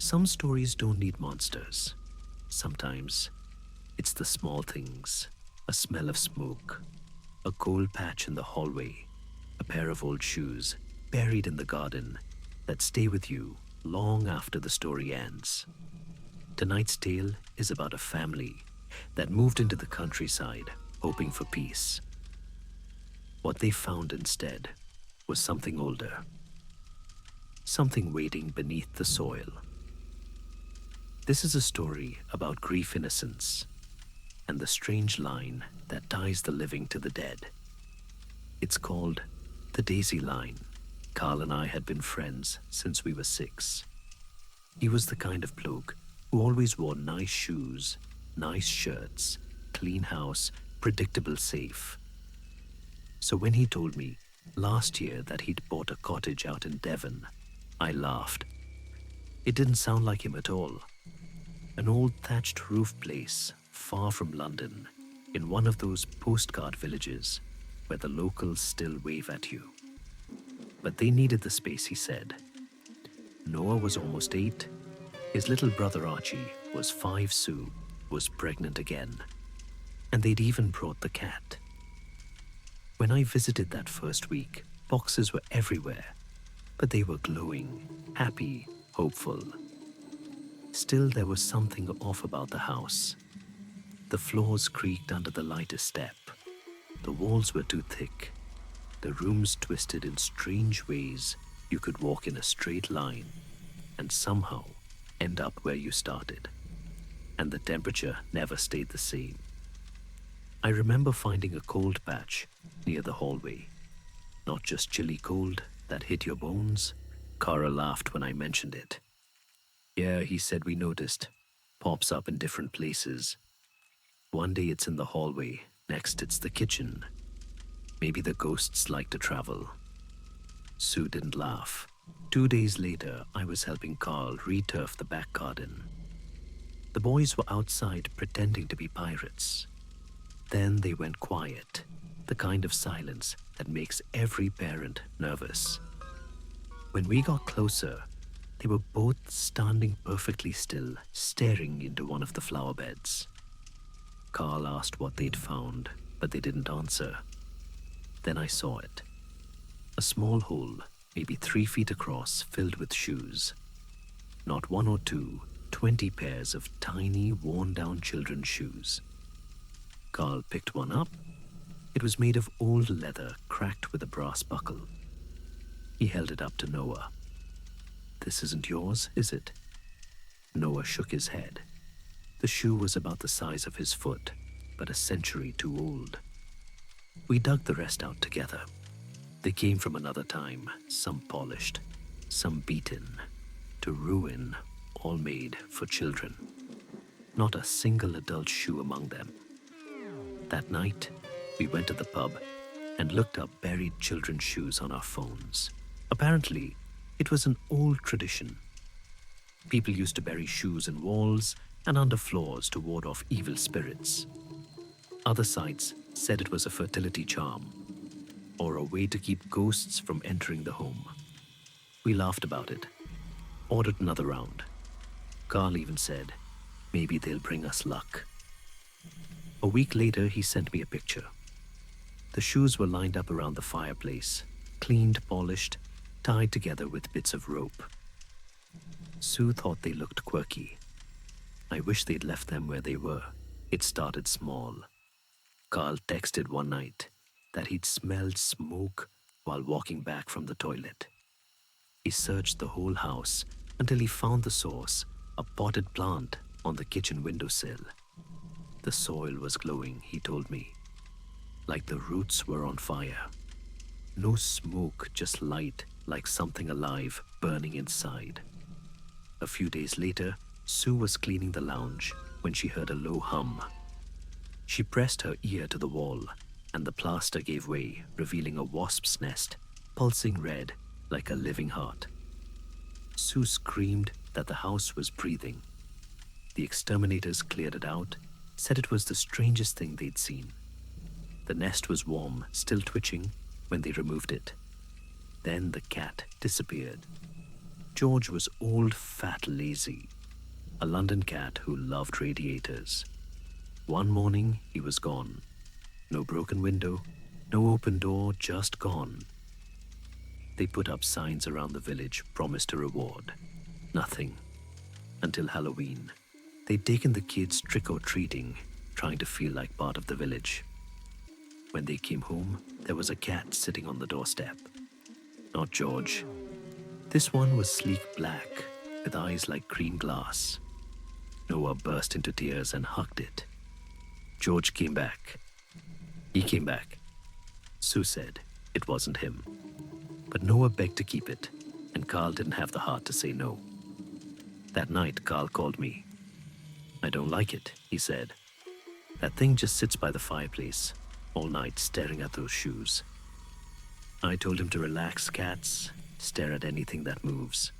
Some stories don't need monsters. Sometimes it's the small things, a smell of smoke, a cold patch in the hallway, a pair of old shoes buried in the garden that stay with you long after the story ends. Tonight's tale is about a family that moved into the countryside hoping for peace. What they found instead was something older, something waiting beneath the soil. This is a story about grief innocence and the strange line that ties the living to the dead. It's called the Daisy Line. Carl and I had been friends since we were 6. He was the kind of bloke who always wore nice shoes, nice shirts, clean house, predictable safe. So when he told me last year that he'd bought a cottage out in Devon, I laughed. It didn't sound like him at all. An old thatched roof place far from London, in one of those postcard villages where the locals still wave at you. But they needed the space, he said. Noah was almost 8. His little brother Archie was 5. Sue was pregnant again. And they'd even brought the cat. When I visited that first week, boxes were everywhere, but they were glowing, happy, hopeful. Still, there was something off about the house. The floors creaked under the lightest step. The walls were too thick. The rooms twisted in strange ways. You could walk in a straight line and somehow end up where you started. And the temperature never stayed the same. I remember finding a cold patch near the hallway. Not just chilly cold that hit your bones. Cara laughed when I mentioned it. Yeah, he said, we noticed. Pops up in different places. One day it's in the hallway, next it's the kitchen. Maybe the ghosts like to travel. Sue didn't laugh. 2 days later, I was helping Carl re-turf the back garden. The boys were outside pretending to be pirates. Then they went quiet, the kind of silence that makes every parent nervous. When we got closer, they were both standing perfectly still, staring into one of the flower beds. Carl asked what they'd found, but they didn't answer. Then I saw it. A small hole, maybe 3 feet across, filled with shoes. Not 1 or 2, 20 pairs of tiny, worn-down children's shoes. Carl picked one up. It was made of old leather, cracked with a brass buckle. He held it up to Noah. This isn't yours, is it? Noah shook his head. The shoe was about the size of his foot, but a century too old. We dug the rest out together. They came from another time, some polished, some beaten, to ruin, all made for children. Not a single adult shoe among them. That night, we went to the pub and looked up buried children's shoes on our phones. Apparently, it was an old tradition. People used to bury shoes in walls and under floors to ward off evil spirits. Other sites said it was a fertility charm or a way to keep ghosts from entering the home. We laughed about it, ordered another round. Carl even said, maybe they'll bring us luck. A week later, he sent me a picture. The shoes were lined up around the fireplace, cleaned, polished, tied together with bits of rope. Sue thought they looked quirky. I wish they'd left them where they were. It started small. Carl texted one night that he'd smelled smoke while walking back from the toilet. He searched the whole house until he found the source, a potted plant on the kitchen windowsill. The soil was glowing, he told me, like the roots were on fire. No smoke, just light, like something alive burning inside. A few days later, Sue was cleaning the lounge when she heard a low hum. She pressed her ear to the wall, and the plaster gave way, revealing a wasp's nest, pulsing red like a living heart. Sue screamed that the house was breathing. The exterminators cleared it out, said it was the strangest thing they'd seen. The nest was warm, still twitching, when they removed it. Then the cat disappeared. George was old, fat, lazy, a London cat who loved radiators. One morning, he was gone. No broken window, no open door, just gone. They put up signs around the village, promised a reward. Nothing. Until Halloween. They'd taken the kids trick-or-treating, trying to feel like part of the village. When they came home, there was a cat sitting on the doorstep. Not George. This one was sleek black, with eyes like cream glass. Noah burst into tears and hugged it. George came back. He came back. Sue said it wasn't him. But Noah begged to keep it, and Carl didn't have the heart to say no. That night, Carl called me. "I don't like it," he said. "That thing just sits by the fireplace all night staring at those shoes." I told him to relax, cats, stare at anything that moves.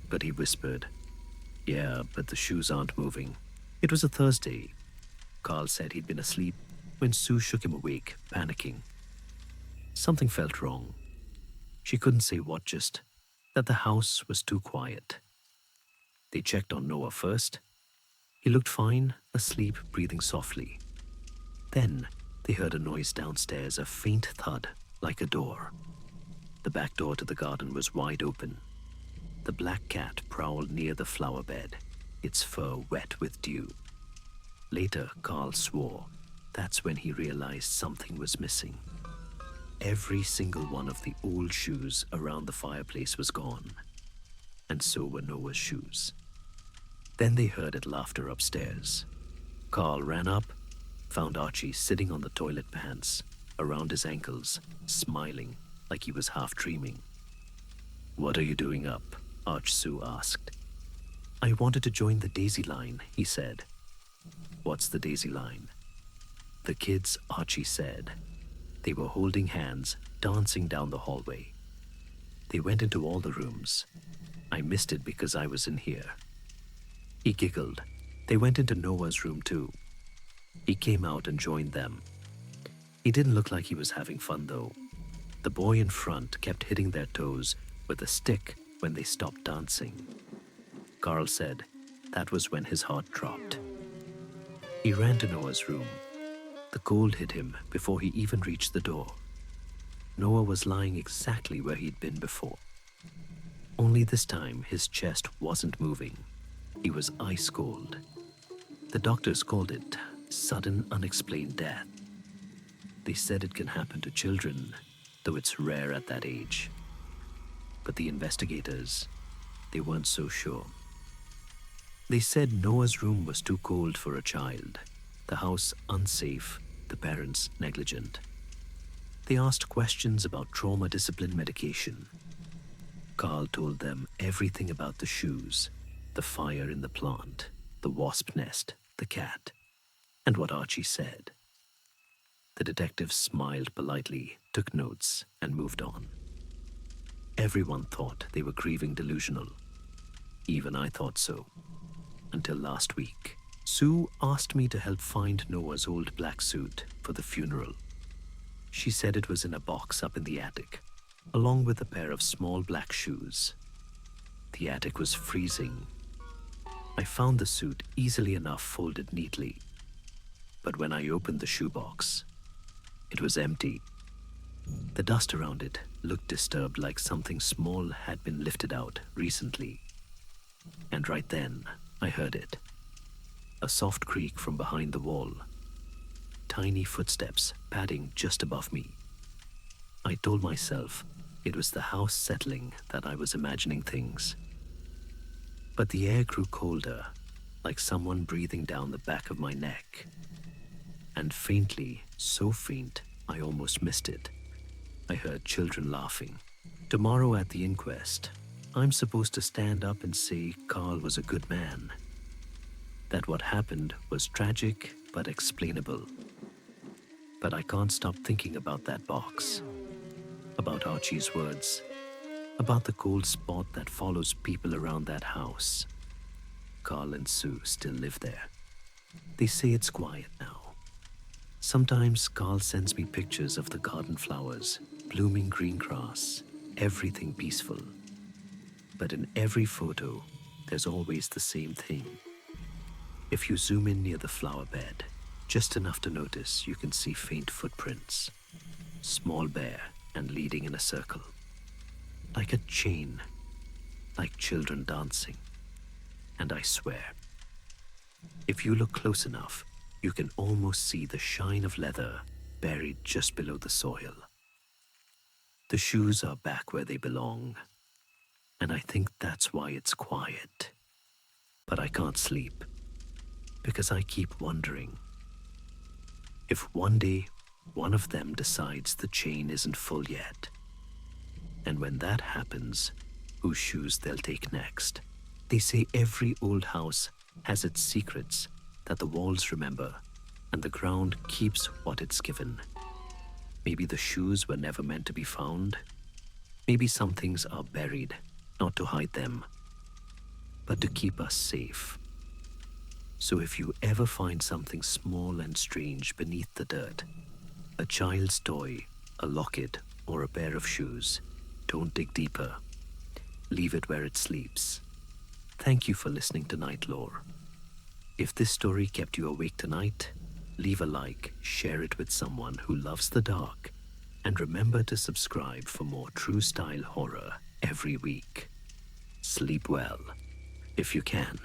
But he whispered, "Yeah, but the shoes aren't moving." It was a Thursday. Carl said he'd been asleep when Sue shook him awake, panicking. Something felt wrong. She couldn't say what, just that the house was too quiet. They checked on Noah first. He looked fine, asleep, breathing softly. Then they heard a noise downstairs, a faint thud, like a door. The back door to the garden was wide open. The black cat prowled near the flower bed, its fur wet with dew. Later, Carl swore that's when he realized something was missing. Every single one of the old shoes around the fireplace was gone, and so were Noah's shoes. Then they heard laughter upstairs. Carl ran up, found Archie sitting on the toilet pants, around his ankles, smiling like he was half dreaming. "What are you doing up?" Arch Sue asked. "I wanted to join the Daisy Line," he said. "What's the Daisy Line?" "The kids," Archie said. They were holding hands, dancing down the hallway. They went into all the rooms. I missed it because I was in here. He giggled. They went into Noah's room too. He came out and joined them. He didn't look like he was having fun though. The boy in front kept hitting their toes with a stick when they stopped dancing. Carl said that was when his heart dropped. He ran to Noah's room. The cold hit him before he even reached the door. Noah was lying exactly where he'd been before. Only this time his chest wasn't moving. He was ice cold. The doctors called it sudden unexplained death. They said it can happen to children, though it's rare at that age. But the investigators, they weren't so sure. They said Noah's room was too cold for a child, the house unsafe, the parents negligent. They asked questions about trauma discipline medication. Carl told them everything about the shoes, the fire in the plant, the wasp nest, the cat, and what Archie said. The detectives smiled politely, took notes, and moved on. Everyone thought they were grieving delusional. Even I thought so. Until last week, Sue asked me to help find Noah's old black suit for the funeral. She said it was in a box up in the attic, along with a pair of small black shoes. The attic was freezing. I found the suit easily enough folded neatly. But when I opened the shoebox, it was empty. The dust around it looked disturbed, like something small had been lifted out recently. And right then, I heard it. A soft creak from behind the wall. Tiny footsteps padding just above me. I told myself it was the house settling, that I was imagining things. But the air grew colder, like someone breathing down the back of my neck. And faintly, so faint, I almost missed it, I heard children laughing. Tomorrow at the inquest, I'm supposed to stand up and say Carl was a good man. That what happened was tragic but explainable. But I can't stop thinking about that box, about Archie's words, about the cold spot that follows people around that house. Carl and Sue still live there. They say it's quiet now. Sometimes Carl sends me pictures of the garden flowers, blooming green grass, everything peaceful. But in every photo, there's always the same thing. If you zoom in near the flower bed, just enough to notice, you can see faint footprints, small, bare, and leading in a circle, like a chain, like children dancing. And I swear, if you look close enough, you can almost see the shine of leather buried just below the soil. The shoes are back where they belong, and I think that's why it's quiet. But I can't sleep, because I keep wondering, if one day one of them decides the chain isn't full yet, and when that happens, whose shoes they'll take next. They say every old house has its secrets that the walls remember, and the ground keeps what it's given. Maybe the shoes were never meant to be found. Maybe some things are buried, not to hide them, but to keep us safe. So if you ever find something small and strange beneath the dirt, a child's toy, a locket, or a pair of shoes, don't dig deeper. Leave it where it sleeps. Thank you for listening to NightLore. If this story kept you awake tonight, leave a like, share it with someone who loves the dark, and remember to subscribe for more true-style horror every week. Sleep well, if you can.